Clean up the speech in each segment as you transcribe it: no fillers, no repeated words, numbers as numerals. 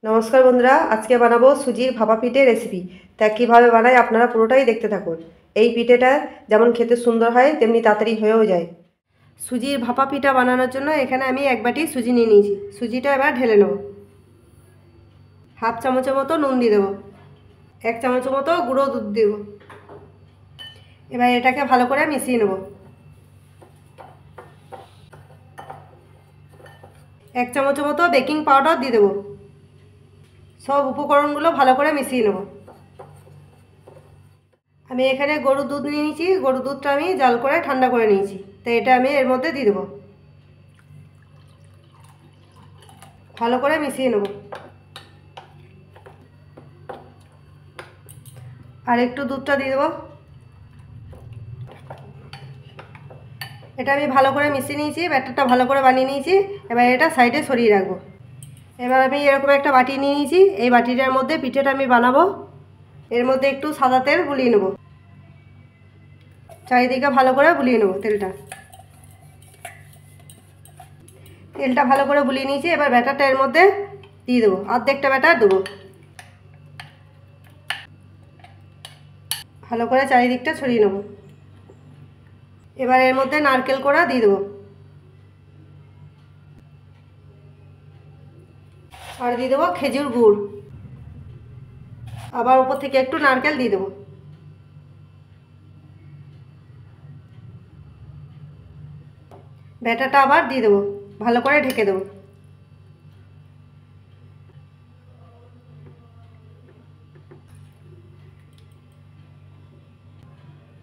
নমস্কার বন্ধুরা, আজকে বানাবো সুজির ভাপা পিঠে রেসিপি। তা কীভাবে বানাই আপনারা পুরোটাই দেখতে থাকুন। এই পিঠেটা যেমন খেতে সুন্দর হয় তেমনি তাড়াতাড়ি হয়েও যায়। সুজির ভাপা পিঠা বানানোর জন্য এখানে আমি 1 বাটি সুজি নিয়ে নিয়েছি। সুজিটা এবার ঢেলে নেব। হাফ চামচের মতো নুন দিয়ে দেবো, 1 চামচের মতো গুঁড়ো দুধ দেব। এবার এটাকে ভালো করে মিশিয়ে নেব। 1 চামচের মতো বেকিং পাউডার দিয়ে দেবো। সব উপকরণগুলো ভালো করে মিশিয়ে নেব। আমি এখানে গরুর দুধ নিয়ে নিয়েছি। গরুর দুধটা আমি জাল করে ঠান্ডা করে নিয়েছি, তাই এটা আমি এর মধ্যে দিয়ে দেবো। ভালো করে মিশিয়ে নেব। আর একটু দুধটা দিয়ে দেবো। এটা আমি ভালো করে মিশিয়ে নিয়েছি, ব্যাটারটা ভালো করে বানিয়ে নিয়েছি। এবার এটা সাইডে সরিয়ে রাখবো। এবার আমি এরকম একটা বাটি নিয়ে নিয়েছি। এই বাটিটার মধ্যে পিঠেটা আমি বানাবো। এর মধ্যে একটু সাদা তেল বুলিয়ে নেব। চারিদিকে ভালো করে বুলিয়ে নেব তেলটা ভালো করে বুলিয়ে নিয়েছি। এবার ব্যাটারটা এর মধ্যে দিয়ে দেবো। অর্ধেকটা ব্যাটার দেবো। ভালো করে চারিদিকটা ছড়িয়ে নেব। এবার এর মধ্যে নারকেল কোড়া দিয়ে দেবো। আর দিয়ে দেবো খেজুর গুড়। আবার উপর থেকে একটু নারকেল দিয়ে দেবো। ব্যাটারটা আবার দিয়ে দেবো। ভালো করে ঢেকে দেবো।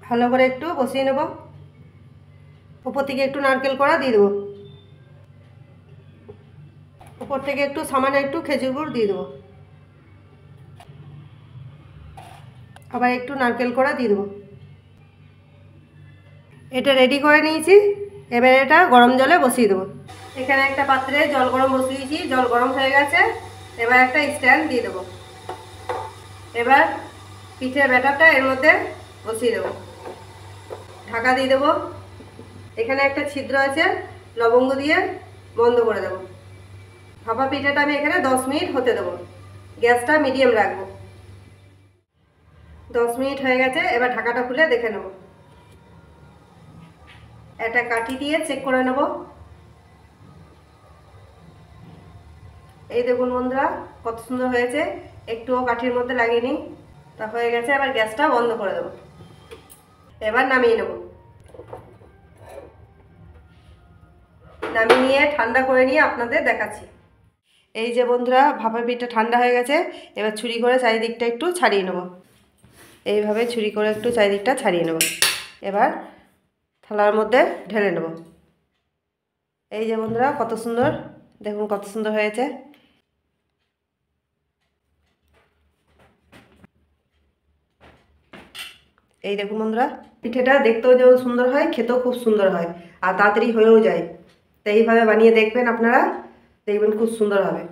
ভালো করে একটু বসিয়ে নেব। উপর থেকে একটু নারকেল কোড়া দিয়ে দেবো। উপর থেকে একটু সামান্য একটু খেজুর গুড় দিয়ে দেবো। আবার একটু নারকেল কোড়া দিয়ে দেবো। এটা রেডি করে নিয়েছি। এবার এটা গরম জলে বসিয়ে দেবো। এখানে একটা পাত্রে জল গরম বসিয়েছি। জল গরম হয়ে গেছে। এবার একটা স্ট্যান্ড দিয়ে দেবো। এবার পিঠের ব্যাটারটা এর মধ্যে বসিয়ে দেবো। ঢাকা দিয়ে দেবো। এখানে একটা ছিদ্র আছে, লবঙ্গ দিয়ে বন্ধ করে দেবো। ভাপা পিঠাটা আমি এখানে 10 মিনিট হতে দেবো। গ্যাসটা মিডিয়াম রাখবো। 10 মিনিট হয়ে গেছে। এবার ঢাকাটা খুলে দেখে নেব। একটা কাঠি দিয়ে চেক করে নেব। এই দেখুন বন্ধুরা, কত সুন্দর হয়েছে। একটুও কাঠির মধ্যে লাগেনি। তা হয়ে গেছে। এবার গ্যাসটা বন্ধ করে দেবো। এবার নামিয়ে নেব। নামিয়ে নিয়ে ঠান্ডা করে নিয়ে আপনাদের দেখাচ্ছি। এই যে বন্ধুরা, ভাপা পিঠা ঠান্ডা হয়ে গেছে। এবার ছুরি করে চারিদিকটা একটু ছাড়িয়ে নেব। এইভাবে ছুরি করে একটু চারিদিকটা ছাড়িয়ে নেব। এবার থালার মধ্যে ঢেলে নেব। এই যে বন্ধুরা, কত সুন্দর, দেখুন কত সুন্দর হয়েছে। এই দেখুন বন্ধুরা, পিঠেটা দেখতেও যেমন সুন্দর হয়, খেতেও খুব সুন্দর হয় আর তাড়াতাড়ি হয়েও যায়। তো এইভাবে বানিয়ে দেখবেন আপনারা, দেখবেন খুব সুন্দর হবে।